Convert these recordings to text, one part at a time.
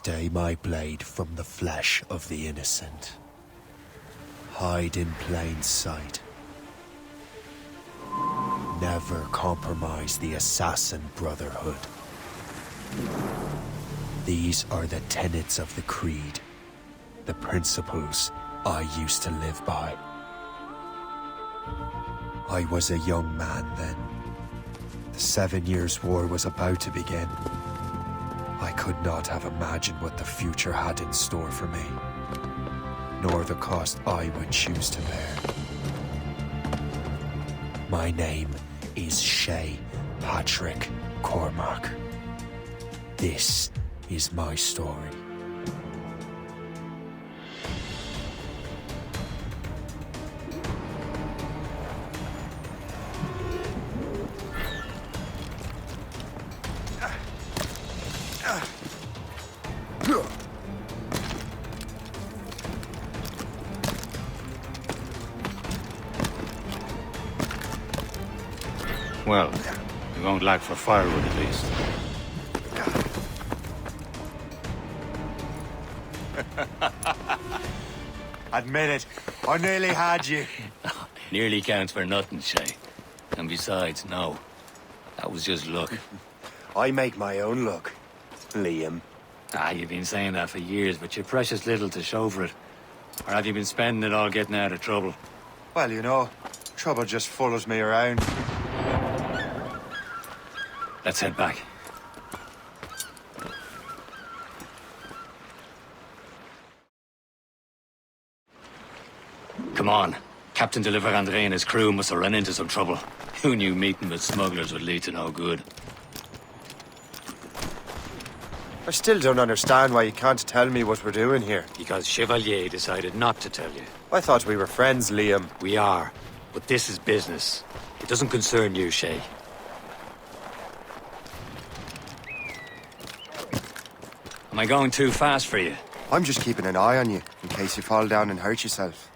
Stay my blade from the flesh of the innocent. Hide in plain sight. Never compromise the Assassin Brotherhood. These are the tenets of the Creed, the principles I used to live by. I was a young man then. The 7 Years' War was about to begin. I could not have imagined what the future had in store for me, nor the cost I would choose to bear. My name is Shay Patrick Cormac. This is my story. Well, we won't lack for firewood at least. Admit it, I nearly had you. Nearly counts for nothing, Shay. And besides, no. That was just luck. I make my own luck, Liam. You've been saying that for years, but you're precious little to show for it. Or have you been spending it all getting out of trouble? Well, you know, trouble just follows me around. Let's head back. Come on. Captain de Andre and his crew must have run into some trouble. Who knew meeting with smugglers would lead to no good? I still don't understand why you can't tell me what we're doing here. Because Chevalier decided not to tell you. I thought we were friends, Liam. We are. But this is business. It doesn't concern you, Shay. Am I going too fast for you? I'm just keeping an eye on you, in case you fall down and hurt yourself.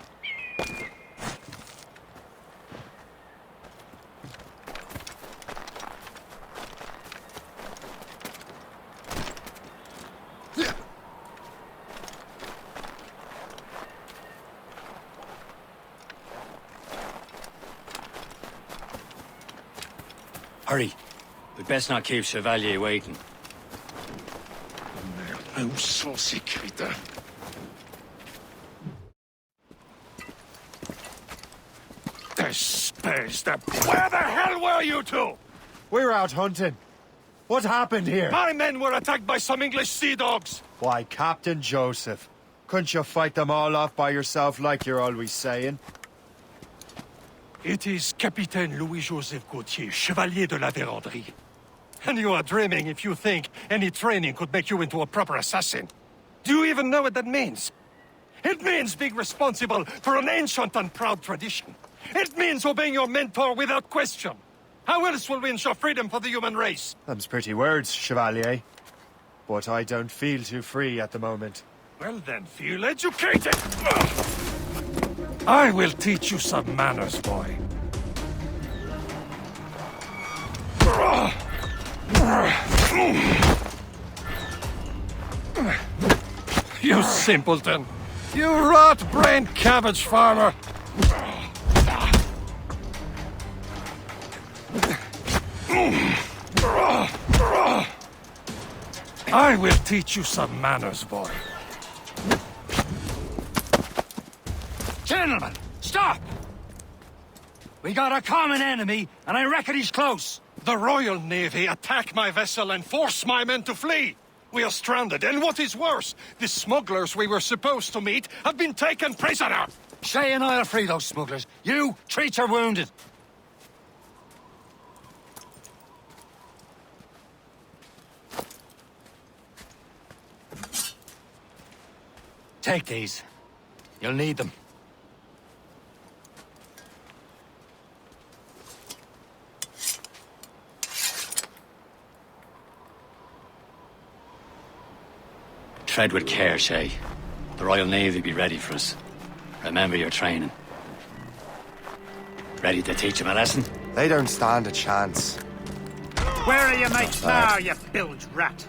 Hurry. We'd best not keep Chevalier waiting. Où sont ces crétins? Espèce de... Where the hell were you two? We're out hunting. What happened here? My men were attacked by some English sea dogs. Why, Captain Joseph. Couldn't you fight them all off by yourself like you're always saying? It is Capitaine Louis-Joseph Gauthier, Chevalier de la Vérendrye. And you are dreaming if you think any training could make you into a proper assassin. Do you even know what that means? It means being responsible for an ancient and proud tradition. It means obeying your mentor without question. How else will we ensure freedom for the human race? Them's pretty words, Chevalier. But I don't feel too free at the moment. Well then, feel educated! I will teach you some manners, boy. You simpleton! You rot-brained cabbage farmer! I will teach you some manners, boy. Gentlemen, stop! We got a common enemy, and I reckon he's close. The Royal Navy attack my vessel and force my men to flee. We are stranded, and what is worse, the smugglers we were supposed to meet have been taken prisoner. Shay and I'll free those smugglers. You, treat your wounded. Take these. You'll need them. Tread with care, Shay. The Royal Navy be ready for us. Remember your training. Ready to teach them a lesson? They don't stand a chance. Where are your mates now, you bilge rat?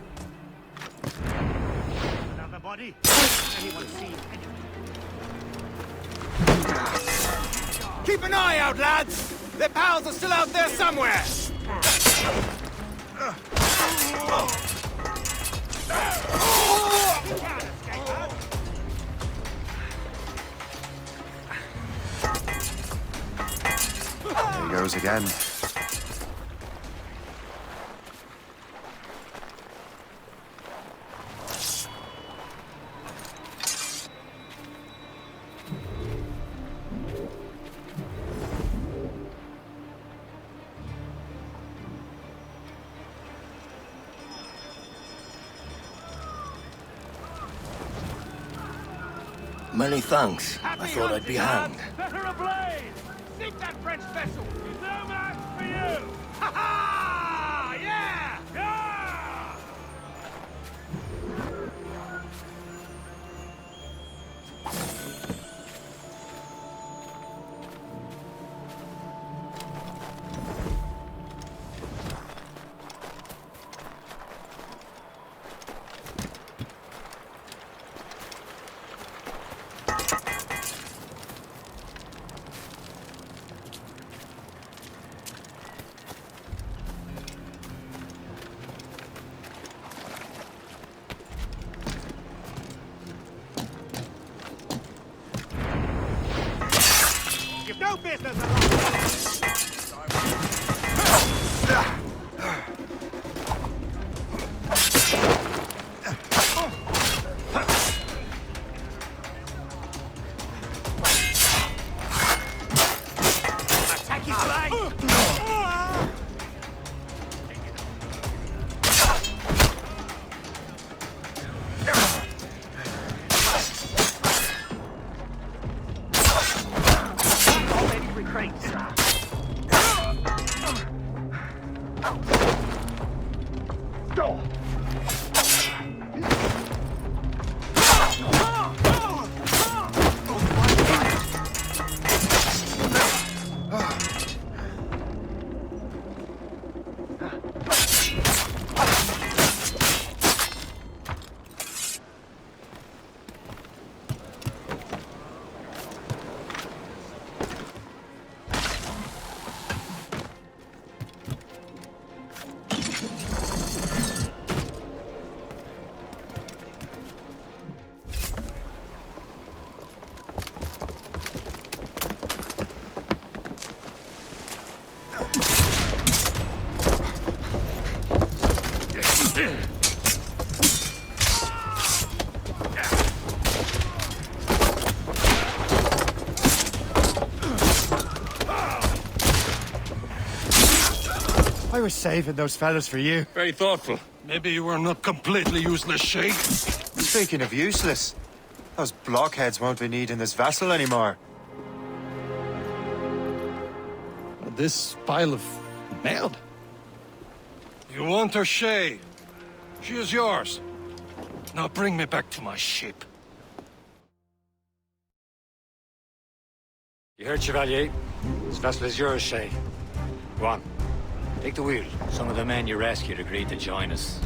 anybody? Anyone seen anything? Keep an eye out, lads! Their pals are still out there somewhere! There he goes again. Many thanks. I thought I'd be hanged. Better ablaze! Sink that French vessel! No match for you! Ha ha! Yeah! Yeah! You've no business Attack his flag! Already retreats. I was saving those fellas for you. Very thoughtful. Maybe you were not completely useless, Shay. Speaking of useless, those blockheads won't be needing this vessel anymore. This pile of merd? You want her, Shay? She is yours. Now bring me back to my ship. You heard, Chevalier? This vessel is yours, Shay. Go on. Take the wheel. Some of the men you rescued agreed to join us.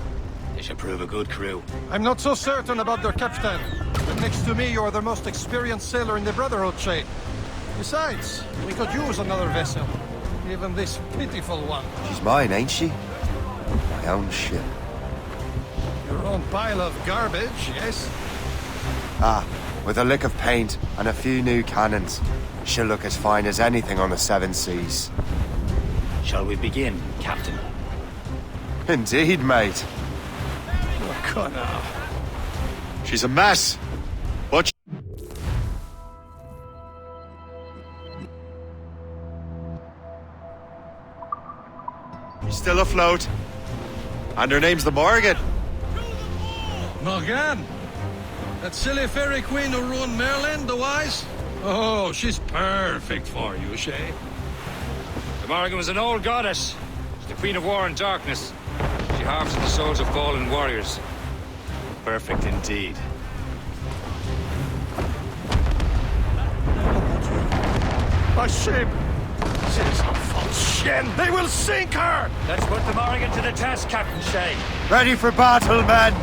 They should prove a good crew. I'm not so certain about their captain. But next to me, you are the most experienced sailor in the Brotherhood, Shay. Besides, we could use another vessel. Even this pitiful one. She's mine, ain't she? My own ship. Your own pile of garbage, yes? Ah, with a lick of paint and a few new cannons, she'll look as fine as anything on the Seven Seas. Shall we begin, Captain? Indeed, mate. Oh, Connor. She's a mess, but she's still afloat. And her name's the Morgan. Morgan? That silly fairy queen who ruined Merlin, the wise? Oh, she's perfect for you, Shay. The Morrigan was an old goddess. She's the Queen of War and Darkness. She harvests the souls of fallen warriors. Perfect indeed. My ship! She's a false shin! They will sink her! Let's put the Morrigan to the test, Captain Shay. Ready for battle, men!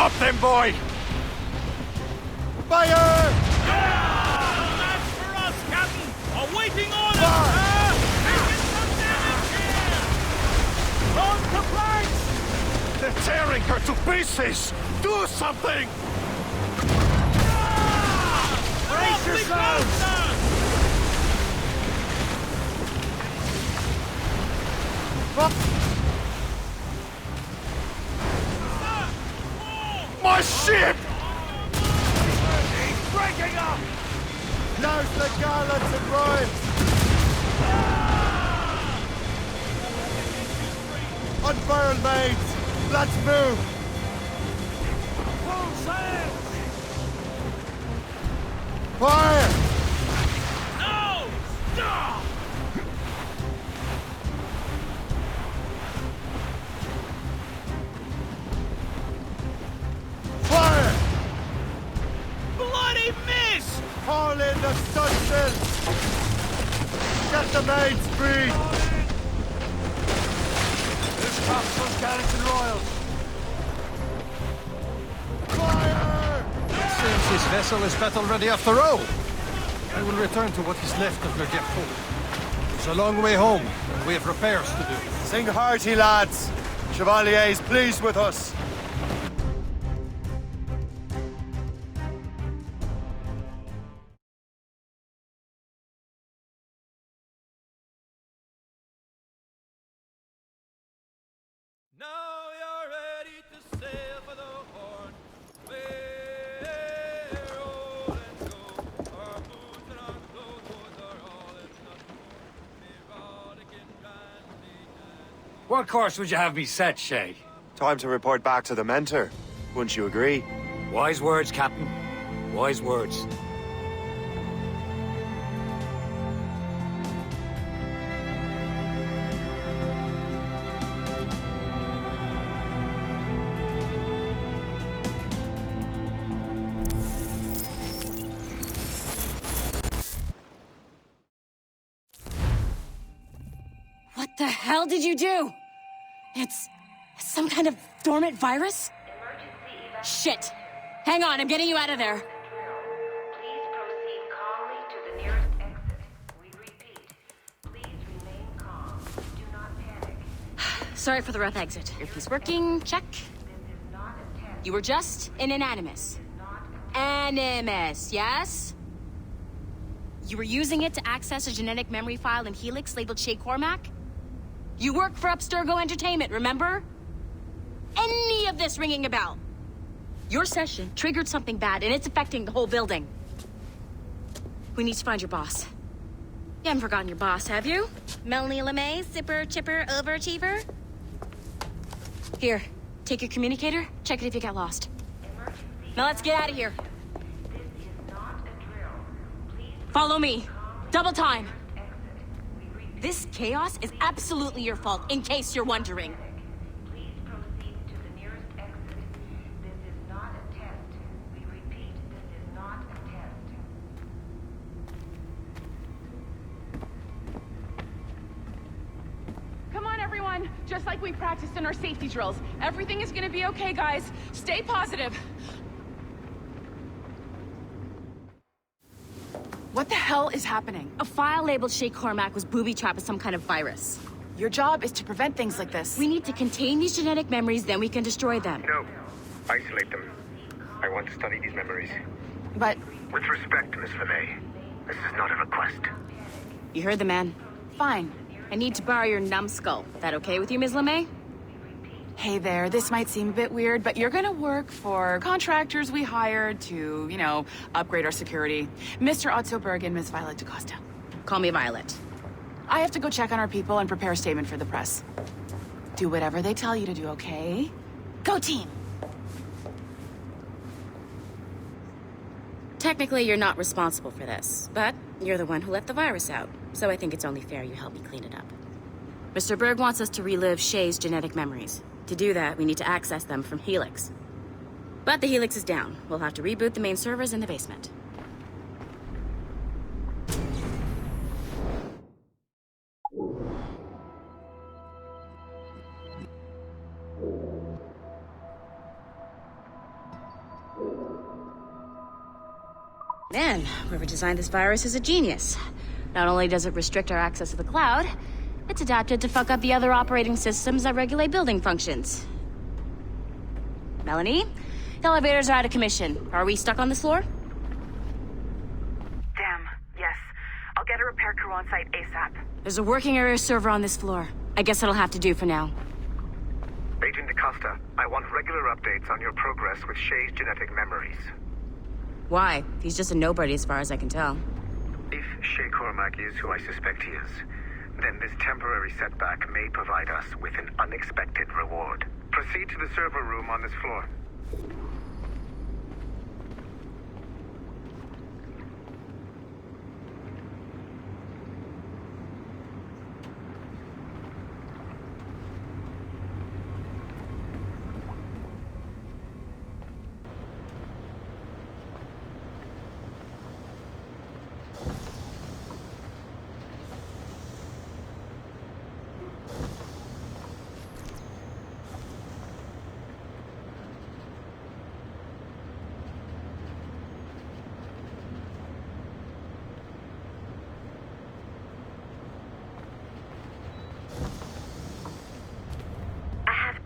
Stop them, boy! Fire! Yeah! That's for us, Captain! Awaiting orders! Taking some damage here! On to planks! They're tearing her to pieces! Do something! Brace yourselves! My ship! He's breaking up! Now's the gallants and royals! Unfurl, mates! Let's move! Full sails! Fire! No! Stop! Fire! Bloody miss! Haul in the stunsails! Get the mates free! This topsails, gallants and royals! Fire! Seems his vessel is battle ready after all. I will return to what is left of Le Depot. It's a long way home, and we have repairs to do. Sing hearty, lads! Chevalier is pleased with us. Now you're ready to sail for the Horn. We're rolling go. Our boots and our clothes are all in the moon. Rollicking grandly and What course would you have me set, Shay? Time to report back to the mentor. Wouldn't you agree? Wise words, Captain. Wise words. What the hell did you do? It's some kind of dormant virus? Shit! Hang on, I'm getting you out of there. Please proceed calmly to the nearest exit. We repeat, please remain calm. Do not panic. Sorry for the rough exit. Earpiece working, check. This is not a test. You were just an animus. Animus, yes? You were using it to access a genetic memory file in Helix labeled Shay Cormac? You work for Abstergo Entertainment, remember? Any of this ringing a bell? Your session triggered something bad, and it's affecting the whole building. We need to find your boss. You haven't forgotten your boss, have you? Melanie LeMay, zipper, chipper, overachiever? Here, take your communicator, check it if you get lost. Now let's get out of here. This is not a drill. Please Follow me. Double time. exit. We repeat, This chaos is absolutely your fault, in case you're wondering. please proceed to the nearest exit. This is not a test. We repeat, this is not a test. Come on, everyone. Just like we practiced in our safety drills. Everything is gonna be okay, guys. Stay positive. What the hell is happening? A file labeled Shay Cormac was booby-trapped with some kind of virus. Your job is to prevent things like this. We need to contain these genetic memories, then we can destroy them. No. Isolate them. I want to study these memories. But With respect, Miss LeMay, this is not a request. You heard the man. fine. I need to borrow your numbskull. That okay with you, Ms. LeMay? Hey there, this might seem a bit weird, but you're gonna work for contractors we hired to, upgrade our security. Mr. Otto Berg and Ms. Violet DaCosta. Call me Violet. I have to go check on our people and prepare a statement for the press. Do whatever they tell you to do, okay? Go team! Technically, you're not responsible for this, but you're the one who let the virus out, so I think it's only fair you help me clean it up. Mr. Berg wants us to relive Shay's genetic memories. To do that, we need to access them from Helix. But the Helix is down. We'll have to reboot the main servers in the basement. Man, whoever designed this virus is a genius. Not only does it restrict our access to the cloud, it's adapted to fuck up the other operating systems that regulate building functions. Melanie? The elevators are out of commission. Are we stuck on this floor? Damn, yes. I'll get a repair crew on site ASAP. There's a working area server on this floor. I guess that'll have to do for now. Agent DaCosta, I want regular updates on your progress with Shay's genetic memories. Why? He's just a nobody as far as I can tell. If Shay Cormac is who I suspect he is, then this temporary setback may provide us with an unexpected reward. Proceed to the server room on this floor.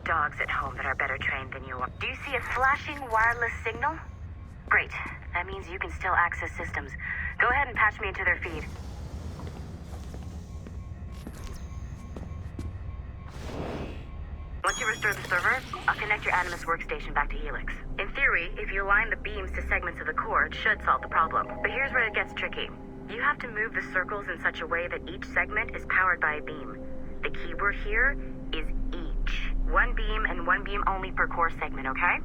Dogs at home that are better trained than you are. Do you see a flashing wireless signal? Great. That means you can still access systems. Go ahead and patch me into their feed. Once you restore the server, I'll connect your Animus workstation back to Helix. In theory, if you align the beams to segments of the core, it should solve the problem. But here's where it gets tricky. You have to move the circles in such a way that each segment is powered by a beam. The keyword here is each. One beam and one beam only per core segment, okay?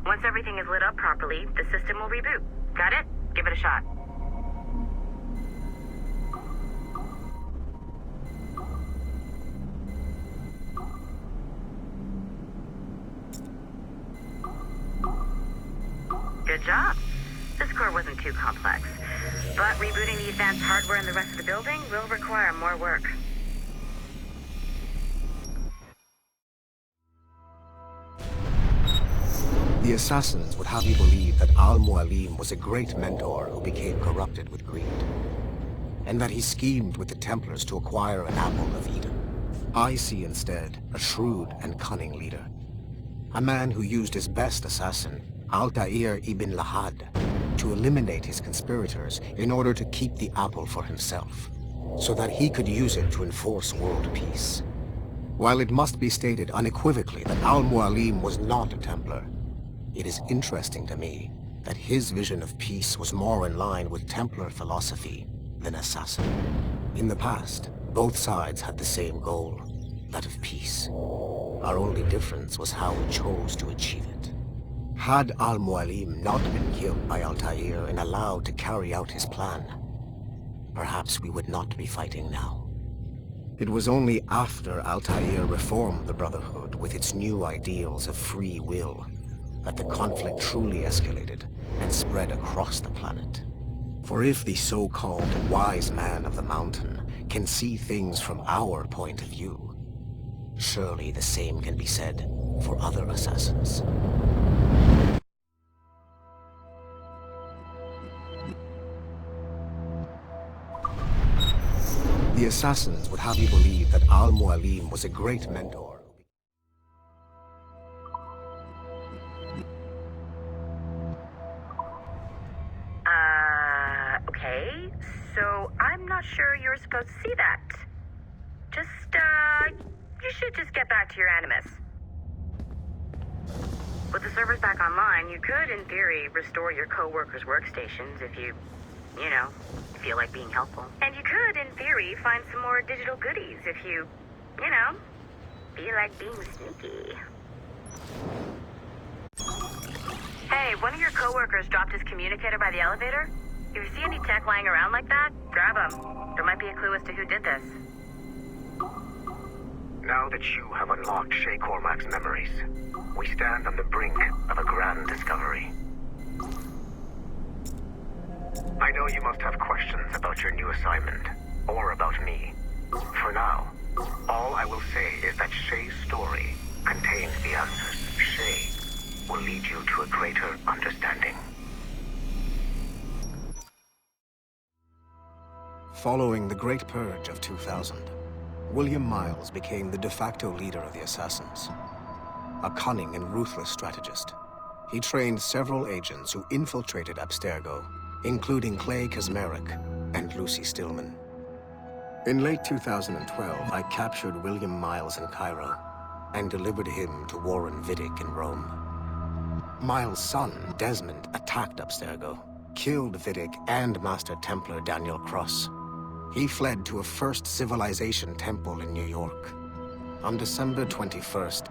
Once everything is lit up properly, the system will reboot. Got it? Give it a shot. Good job. This core wasn't too complex. But rebooting the advanced hardware in the rest of the building will require more work. The assassins would have you believe that Al-Mualim was a great mentor who became corrupted with greed, and that he schemed with the Templars to acquire an apple of Eden. I see instead a shrewd and cunning leader, a man who used his best assassin, Altair ibn Lahad, to eliminate his conspirators in order to keep the apple for himself, so that he could use it to enforce world peace. While it must be stated unequivocally that Al-Mualim was not a Templar, it is interesting to me that his vision of peace was more in line with Templar philosophy than assassin. In the past, both sides had the same goal, that of peace. Our only difference was how we chose to achieve it. Had Al-Mualim not been killed by Altair and allowed to carry out his plan, perhaps we would not be fighting now. It was only after Altair reformed the Brotherhood with its new ideals of free will that the conflict truly escalated and spread across the planet. For if the so-called wise man of the mountain can see things from our point of view, surely the same can be said for other assassins. The assassins would have you believe that Al-Mualim was a great mentor. Okay, so I'm not sure you're supposed to see that. You should just get back to your Animus. With the servers back online, you could, in theory, restore your co-workers' workstations if you feel like being helpful. And you could, in theory, find some more digital goodies if you feel like being sneaky. Hey, one of your co-workers dropped his communicator by the elevator. If you see any tech lying around like that, grab them. There might be a clue as to who did this. Now that you have unlocked Shay Cormac's memories, we stand on the brink of a grand discovery. I know you must have questions about your new assignment, or about me. For now, all I will say is that Shay's story contains the answers. Shay will lead you to a greater understanding. Following the Great Purge of 2000, William Miles became the de facto leader of the Assassins. A cunning and ruthless strategist, he trained several agents who infiltrated Abstergo, including Clay Kazmarek and Lucy Stillman. In late 2012, I captured William Miles in Cairo and delivered him to Warren Vidic in Rome. Miles' son, Desmond, attacked Abstergo, killed Vidic and Master Templar Daniel Cross. He fled to a First Civilization temple in New York. On December 21st,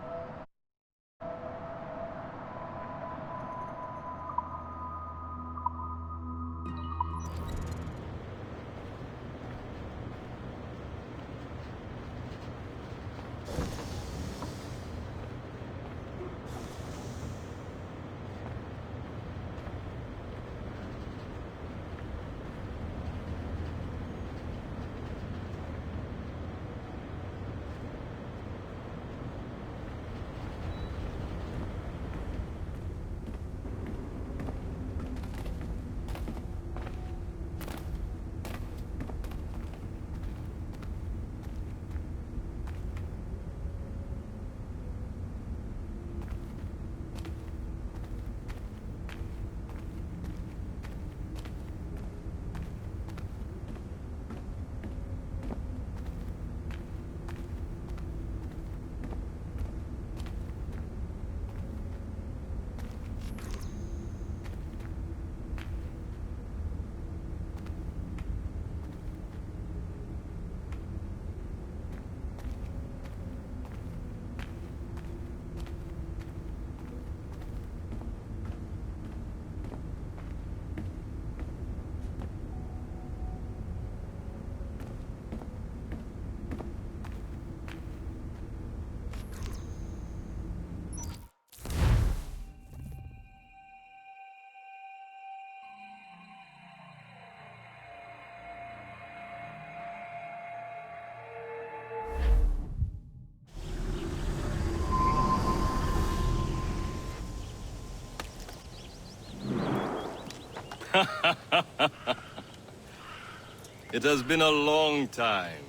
It has been a long time.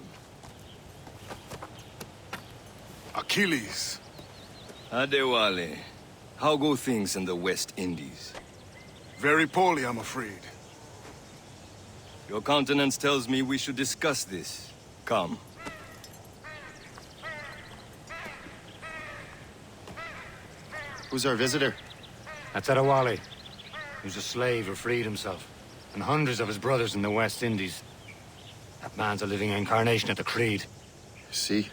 Achilles. Adewale, how go things in the West Indies? Very poorly, I'm afraid. Your countenance tells me we should discuss this. Come. Who's our visitor? That's Adewale. He was a slave who freed himself, and hundreds of his brothers in the West Indies. That man's a living incarnation of the Creed. See?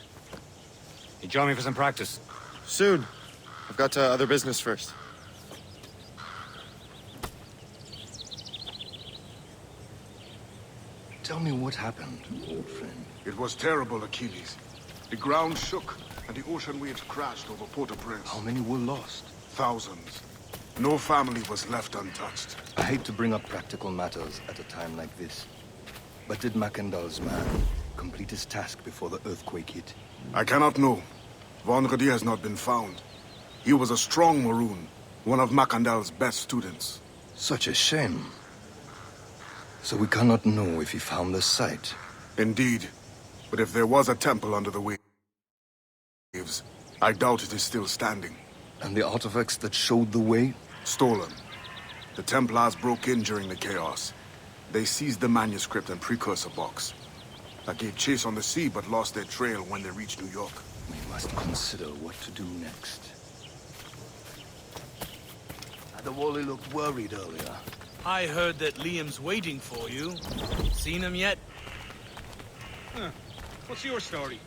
You join me for some practice? Soon. I've got other business first. Tell me what happened, old friend. It was terrible, Achilles. The ground shook, and the ocean waves crashed over Port-au-Prince. How many were lost? Thousands. No family was left untouched. I hate to bring up practical matters at a time like this. But did Macandal's man complete his task before the earthquake hit? I cannot know. Vonredi has not been found. He was a strong Maroon, one of Macandal's best students. Such a shame. So we cannot know if he found the site. Indeed. But if there was a temple under the waves, I doubt it is still standing. And the artifacts that showed the way? Stolen. The Templars broke in during the chaos. They seized the manuscript and precursor box. I gave chase on the sea, but lost their trail when they reached New York. We must consider what to do next. Adewale looked worried earlier. I heard that Liam's waiting for you. Seen him yet? What's your story?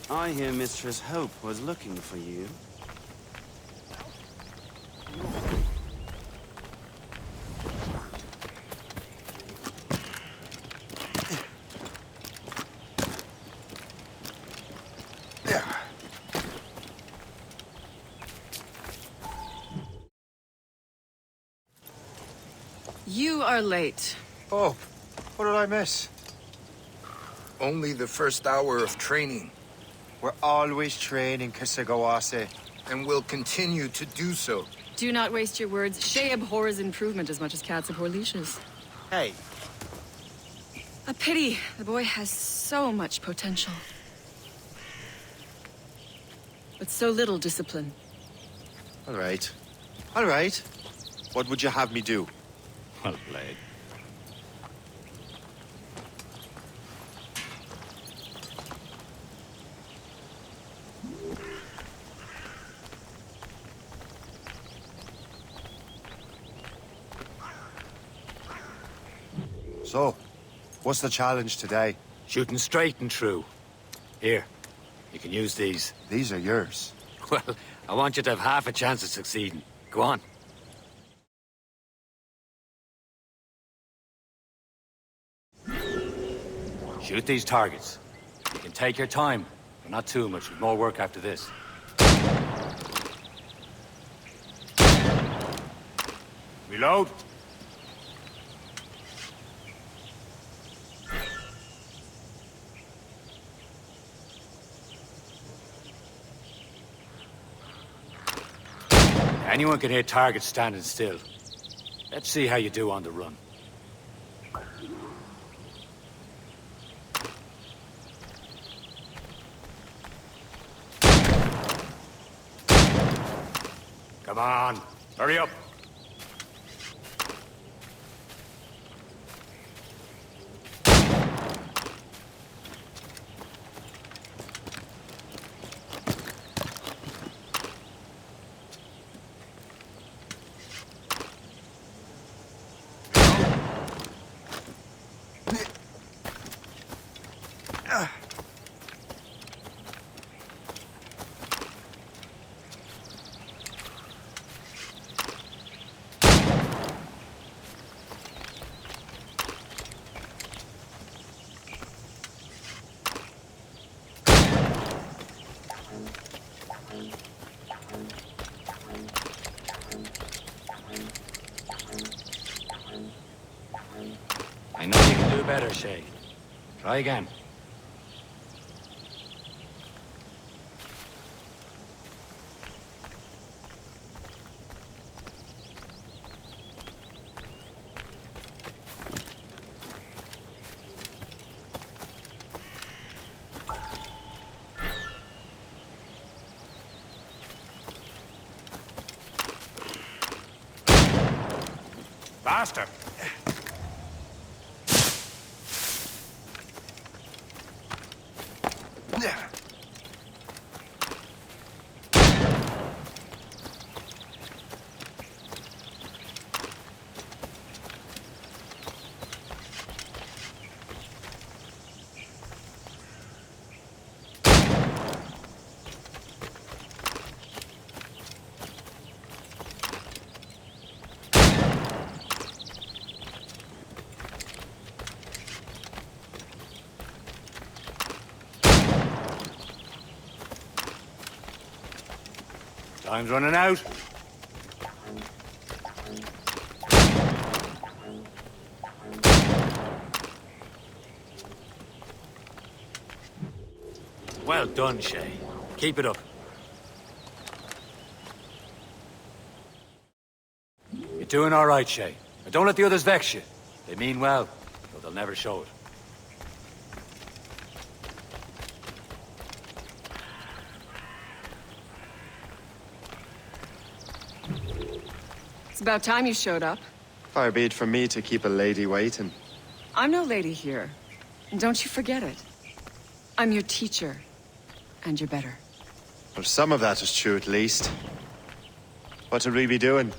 I hear Mistress Hope was looking for you. You are late. Oh, what did I miss? Only the first hour of training. We're always training, Kisagawase. And will continue to do so. Do not waste your words. Shay abhors improvement as much as cats abhor leashes. Hey, A pity. The boy has so much potential. But so little discipline. all right. All right. What would you have me do? Well played. So, what's the challenge today? Shooting straight and true. Here, you can use these. These are yours. Well, I want you to have half a chance of succeeding. Go on. Shoot these targets. You can take your time, but not too much. With more work after this. Reload. Anyone can hit targets standing still. Let's see how you do on the run. Come on, hurry up. I know you can do better, Shay. Try again. Faster! Time's running out. Well done, Shay. Keep it up. You're doing all right, Shay. But don't let the others vex you. They mean well, though they'll never show it. It's about time you showed up. Far be it from me to keep a lady waiting. I'm no lady here. And don't you forget it. I'm your teacher. And you're better. Well, some of that is true at least. What would we be doing?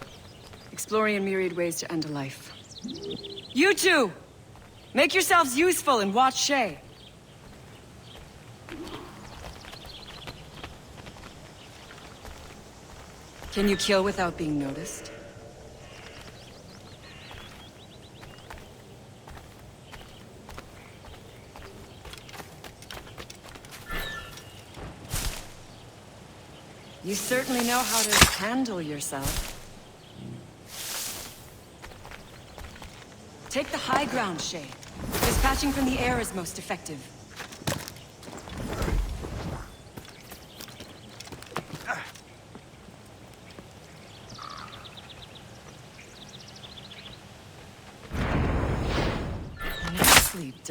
Exploring a myriad ways to end a life. You two! Make yourselves useful and watch Shay. Can you kill without being noticed? You certainly know how to handle yourself. Take the high ground, Shay. Dispatching from the air is most effective.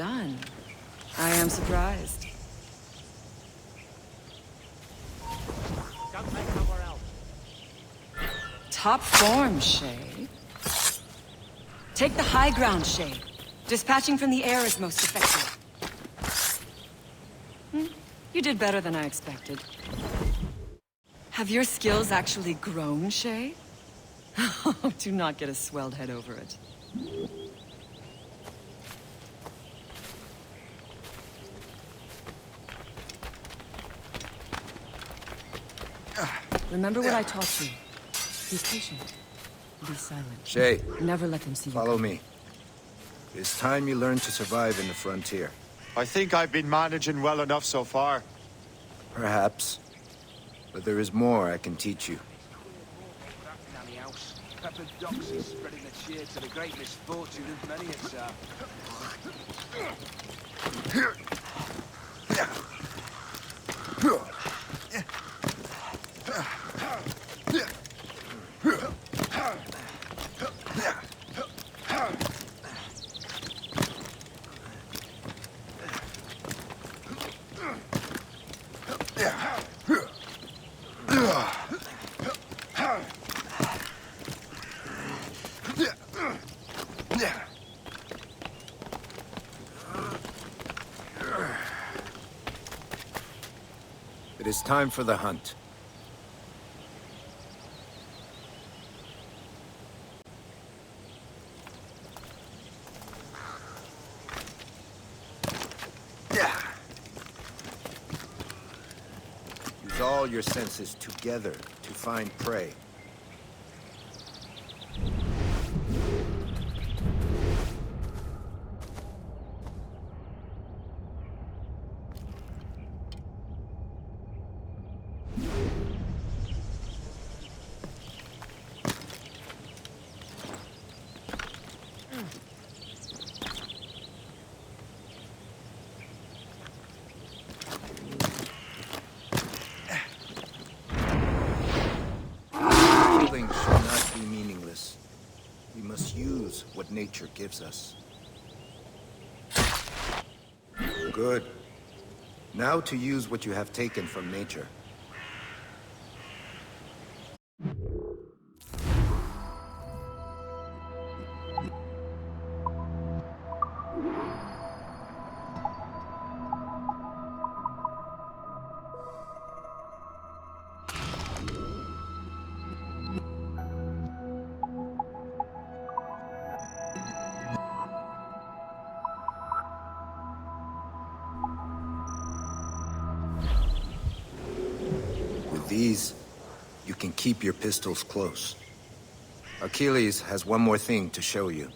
done. I am surprised. Don't take somewhere else. Top form, Shay. Take the high ground, Shay. Dispatching from the air is most effective. You did better than I expected. Have your skills actually grown, Shay? Do not get a swelled head over it. Remember what I taught you. Be patient. Be silent. Shay. Never let them see you. Follow me. It's time you learn to survive in the frontier. I think I've been managing well enough so far. Perhaps. But there is more I can teach you. Pepper Doxy spreading the cheer to the great misfortune of many a chap. It is time for the hunt. Use all your senses together to find prey. Killing should not be meaningless. We must use what nature gives us. Good. Now to use what you have taken from nature. These, you can keep your pistols close. Achilles has one more thing to show you.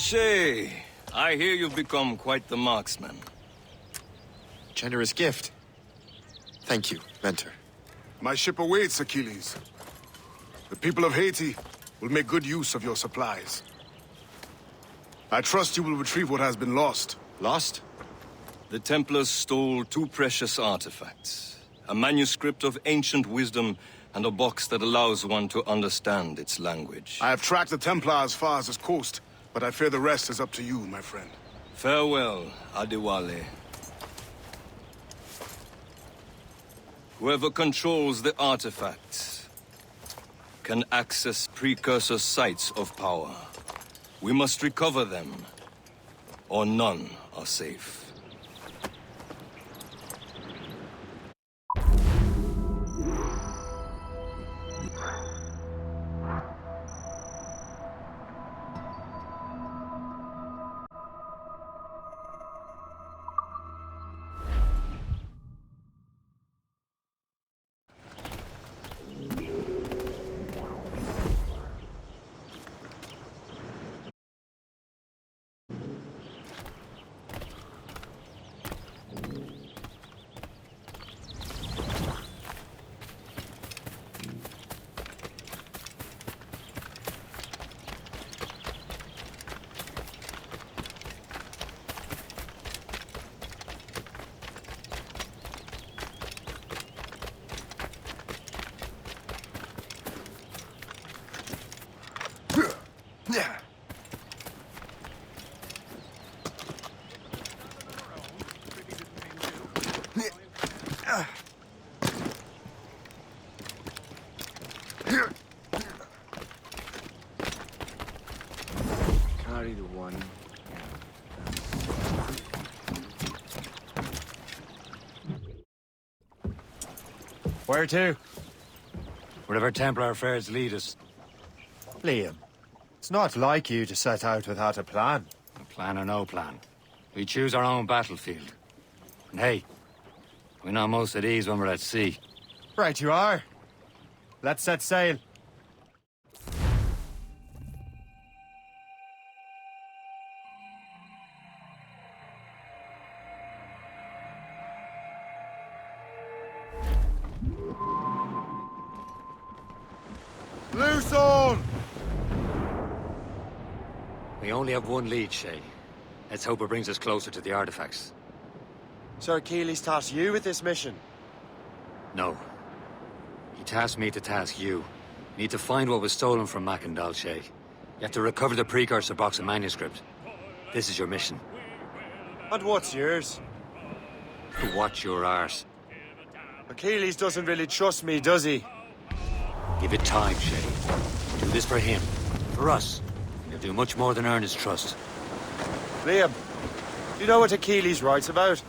Shay, I hear you've become quite the marksman. Generous gift. Thank you, Mentor. My ship awaits, Achilles. The people of Haiti will make good use of your supplies. I trust you will retrieve what has been lost. Lost? The Templars stole 2 precious artifacts. A manuscript of ancient wisdom and a box that allows one to understand its language. I have tracked the Templar as far as this coast, but I fear the rest is up to you, my friend. Farewell, Adewale. Whoever controls the artifacts can access precursor sites of power. We must recover them, or none are safe. Carry the one. Where to? Wherever Templar affairs lead us. Liam, it's not like you to set out without a plan. A plan or no plan. We choose our own battlefield. And hey, we know most of these when we're at sea. Right you are. Let's set sail. Loose on! We only have one lead, Shay. Let's hope it brings us closer to the artifacts. Sir Achilles tasked you with this mission? No. He tasked me to task you. You need to find what was stolen from Macandal, Shay. You have to recover the precursor box and manuscript. This is your mission. And what's yours? To watch your arse. Achilles doesn't really trust me, does he? Give it time, Shay. Do this for him. For us. You'll do much more than earn his trust. Liam, do you know what Achilles writes about?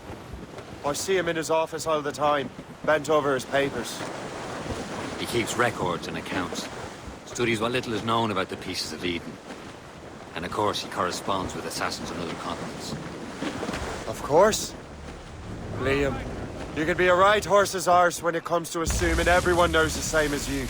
I see him in his office all the time, bent over his papers. He keeps records and accounts. Studies what little is known about the Pieces of Eden. And of course, he corresponds with assassins on other continents. Of course. Liam, you can be a right horse's arse when it comes to assuming everyone knows the same as you.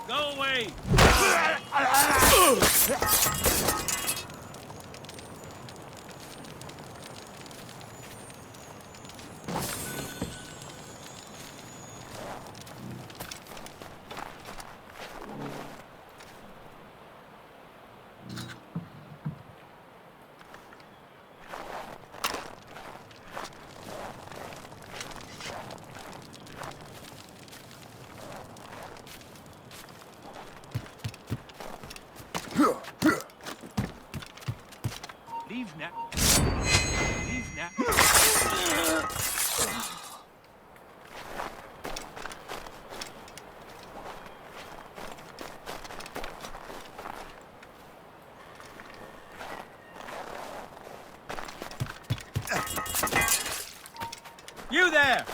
Go away! Leave now. Leave now. You there!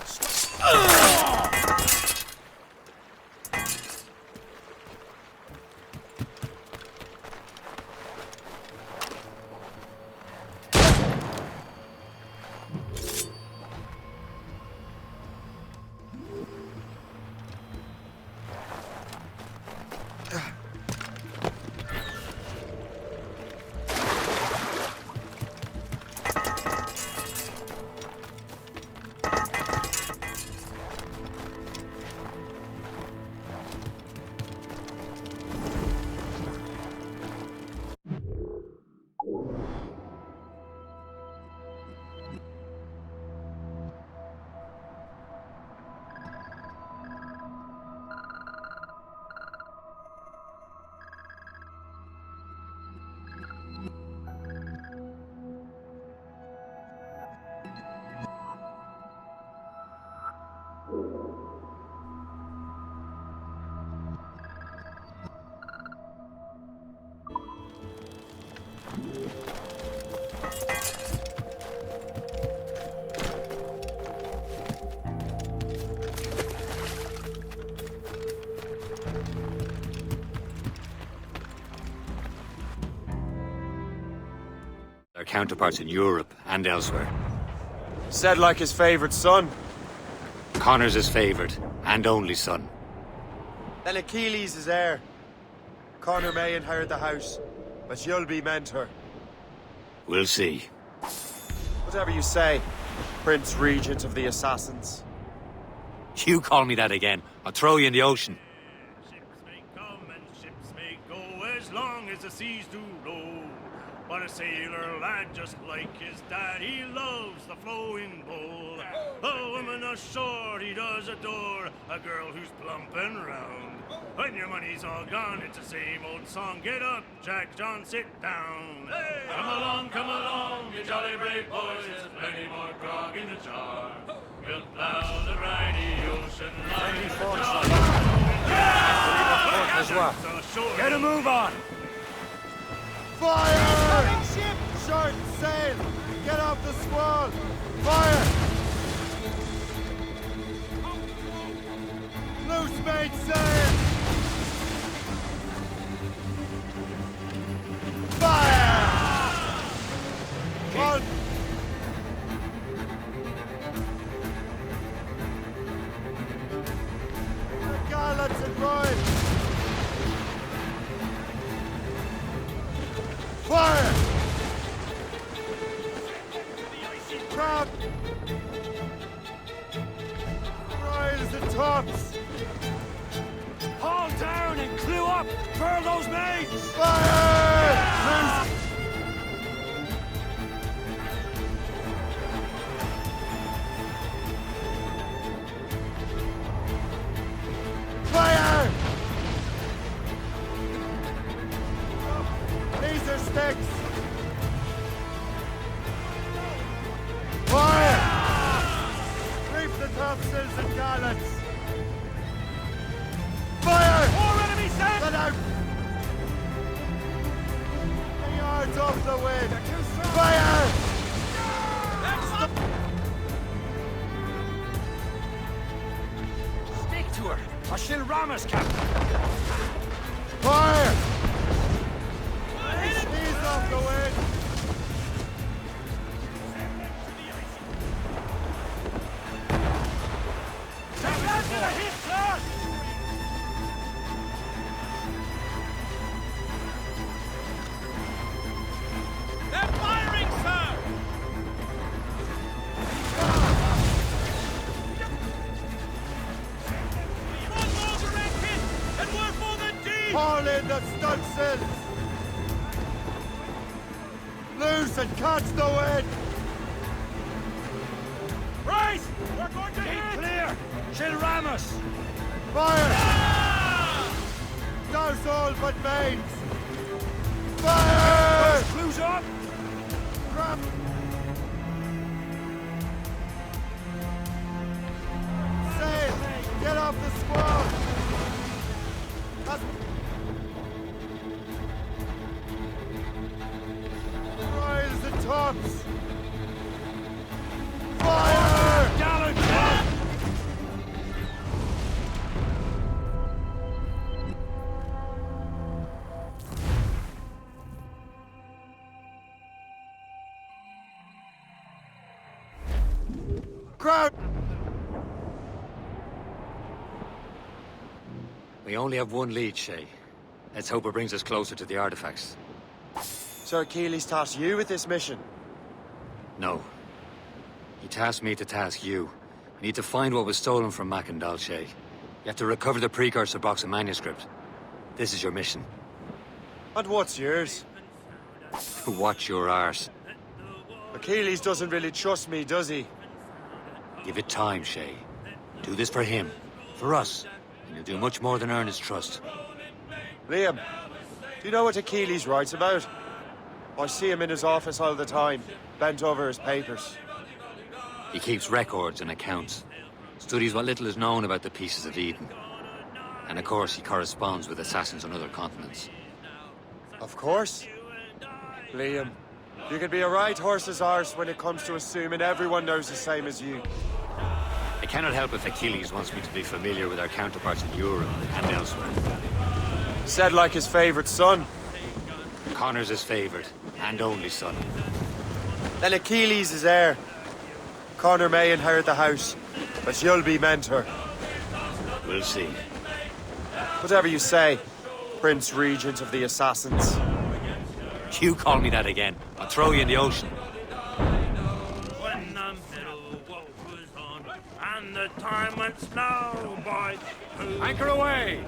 Their counterparts in Europe and elsewhere. Said like his favorite son. Connor's his favorite and only son. Then Achilles is heir. Connor may inherit the house, but you'll be mentor. We'll see. Whatever you say, Prince Regent of the Assassins. You call me that again, I'll throw you in the ocean. Ships may come and ships may go as long as the seas do roll. But a sailor lad just like his dad, he loves the flowing bowl. A woman ashore he does adore, a girl who's plump and round. When your money's all gone, it's the same old song. Get up, Jack John, sit down. Hey! Come along, you jolly brave boys. There's plenty more grog in the jar. We'll plow the briny ocean like a jar. Get a move on! Fire! Coming ship! Short sail! Get off the squall! Fire! Loose mainsail! Fire! On! The gallants and right! Fire! Crowd! Rise the tops! Haul down and clew up! Furl those mates! Fire! Fire! Laser sticks! Fire! Reef the topsails and gallants! Fire! More enemy set! Let out! The yards off the wind! Fire! Stick to her, or she'll ram us, Captain. Fire! Ease off the wind! They're firing, sir! One more direct hit, and we're for the deep! Haul in the stunsails! Loose and catch the wind! Right! We're going to hit! Clear! She'll ram us! Fire! Douse all but mains! Fire! Clues up! Grab! Sail! Get off the squall! Rise the tops! Fire! Gallant! Crowd! We only have one lead, Shay. Let's hope it brings us closer to the artifacts. Sir Achilles tasked you with this mission. No. He tasked me to task you. We need to find what was stolen from Mac and Dalshay. You have to recover the precursor box of manuscript. This is your mission. And what's yours? Watch your arse. Achilles doesn't really trust me, does he? Give it time, Shay. Do this for him. For us. And you'll do much more than earn his trust. Liam, do you know what Achilles writes about? I see him in his office all the time, bent over his papers. He keeps records and accounts. Studies what little is known about the pieces of Eden. And of course, he corresponds with assassins on other continents. Of course. Liam, you can be a right horse's arse when it comes to assuming everyone knows the same as you. I cannot help if Achilles wants me to be familiar with our counterparts in Europe and elsewhere. Said like his favorite son. Connor's his favorite, and only son. Then Achilles is heir. Connor may inherit the house, but you'll be mentor. We'll see. Whatever you say, Prince Regent of the Assassins. You call me that again, I'll throw you in the ocean. When the middle woke was on, and the time went slow, boys. Anchor away!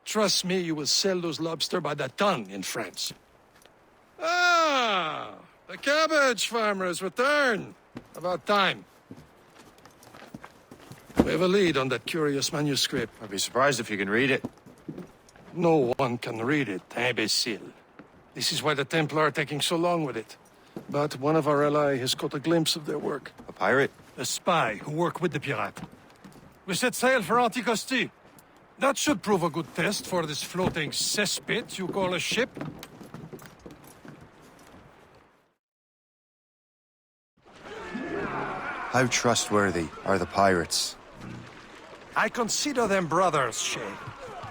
Trust me, you will sell those lobster by the ton in France. Ah, the cabbage farmer has returned. About time. We have a lead on that curious manuscript. I'd be surprised if you can read it. No one can read it, imbecile. This is why the Templar are taking so long with it. But one of our allies has caught a glimpse of their work. A pirate? a spy who worked with the pirate. We set sail for Anticosti. That should prove a good test for this floating cesspit you call a ship. How trustworthy are the pirates? I consider them brothers, Shay.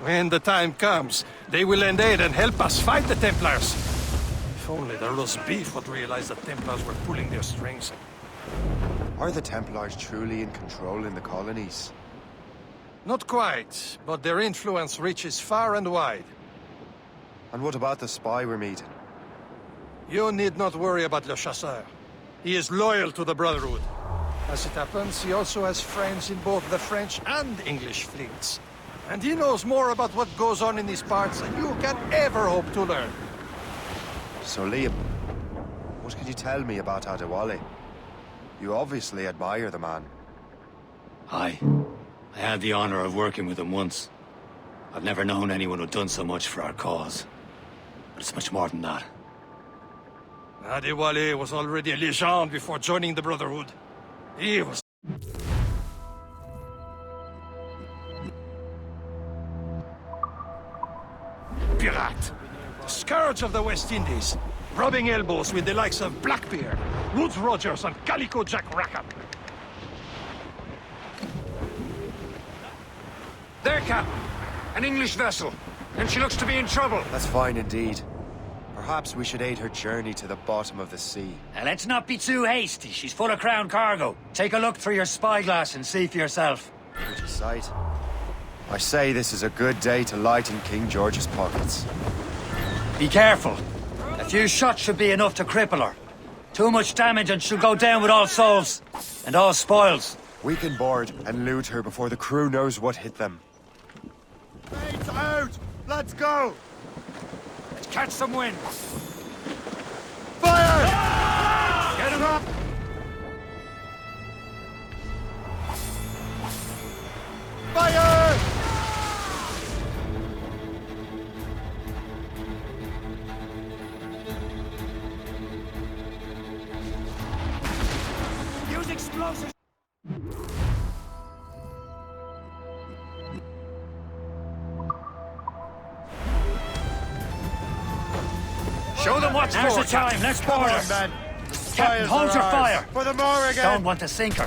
When the time comes, they will lend aid and help us fight the Templars. If only the roast beef would realize the Templars were pulling their strings. Are the Templars truly in control in the colonies? Not quite, but their influence reaches far and wide. And what about the spy we're meeting? You need not worry about Le Chasseur. He is loyal to the Brotherhood. As it happens, he also has friends in both the French and English fleets. And he knows more about what goes on in these parts than you can ever hope to learn. So, Liam, what can you tell me about Adewale? You obviously admire the man. Aye. I had the honor of working with him once. I've never known anyone who'd done so much for our cause. But it's much more than that. Adewale was already a legend before joining the Brotherhood. He was... Pirate. The scourge of the West Indies. Rubbing elbows with the likes of Blackbeard, Woodes Rogers, and Calico Jack Rackham. There, Cap! An English vessel. And she looks to be in trouble. That's fine indeed. Perhaps we should aid her journey to the bottom of the sea. Now, let's not be too hasty. She's full of crown cargo. Take a look through your spyglass and see for yourself. Pretty sight. I say this is a good day to lighten King George's pockets. Be careful. A few shots should be enough to cripple her. Too much damage and she'll go down with all souls. And all spoils. We can board and loot her before the crew knows what hit them. Bait's out! Let's go! Let's catch some wind. Fire! Get him up! Fire! Use explosives! Show them what's Now's the time. Let's board her. Man. Captain, hold your fire. For the Morrigan. Don't want to sink her.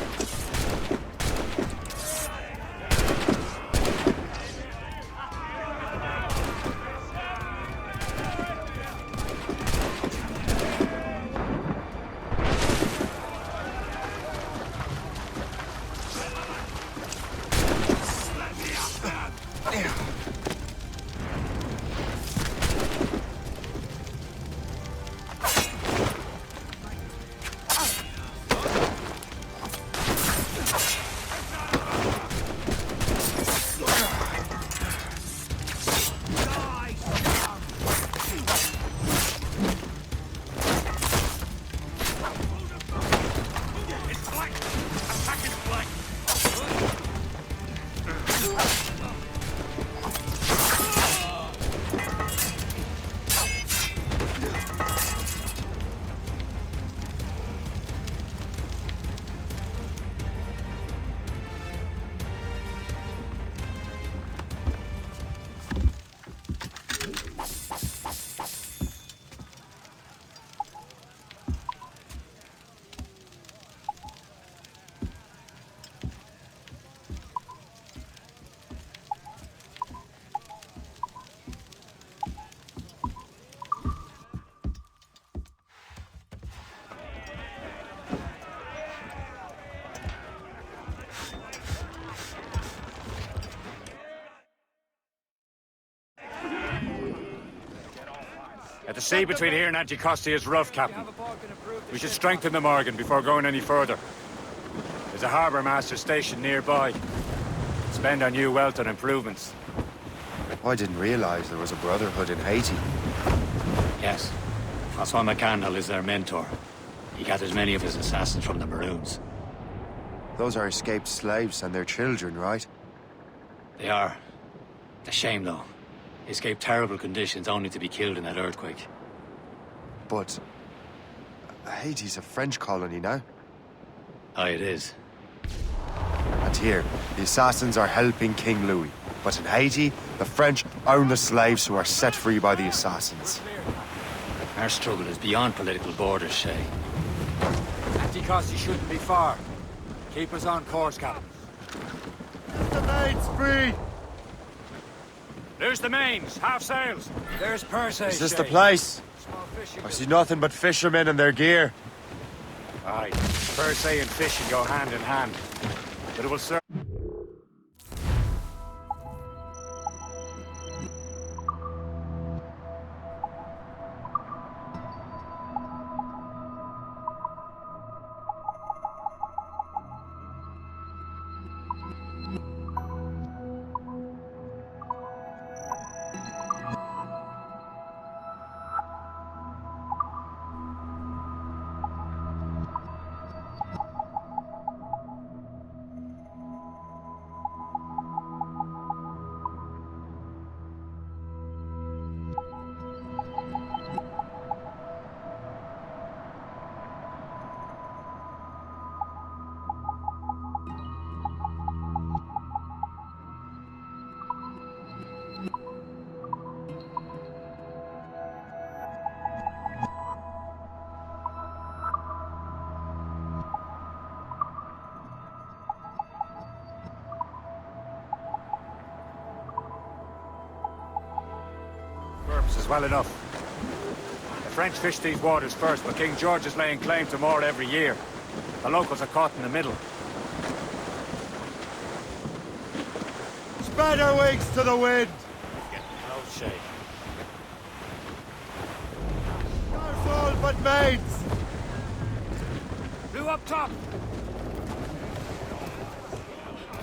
The sea between here and Anticosti is rough, Captain. We should strengthen the Morgan before going any further. There's a harbour master stationed nearby. Spend our new wealth on improvements. I didn't realize there was a brotherhood in Haiti. Yes. Francois McCandle is their mentor. He gathers many of his assassins from the Maroons. Those are escaped slaves and their children, right? They are. It's a shame, though. They escaped terrible conditions only to be killed in that earthquake. But Haiti's a French colony now. Aye, it is. And here, the assassins are helping King Louis. But in Haiti, the French own the slaves who are set free by the assassins. Our struggle is beyond political borders, Shay. Anticosti shouldn't be far. Keep us on course, Captain. The maid's free! There's the mains, half sails. There's Percy. Is this the place? I see nothing but fishermen and their gear. Aye, Percy and fishing go hand in hand. But it will serve. Is well enough. The French fish these waters first, but King George is laying claim to more every year. The locals are caught in the middle. Spread our wings to the wind! Getting close, Shay. There's all but maids! Who up top?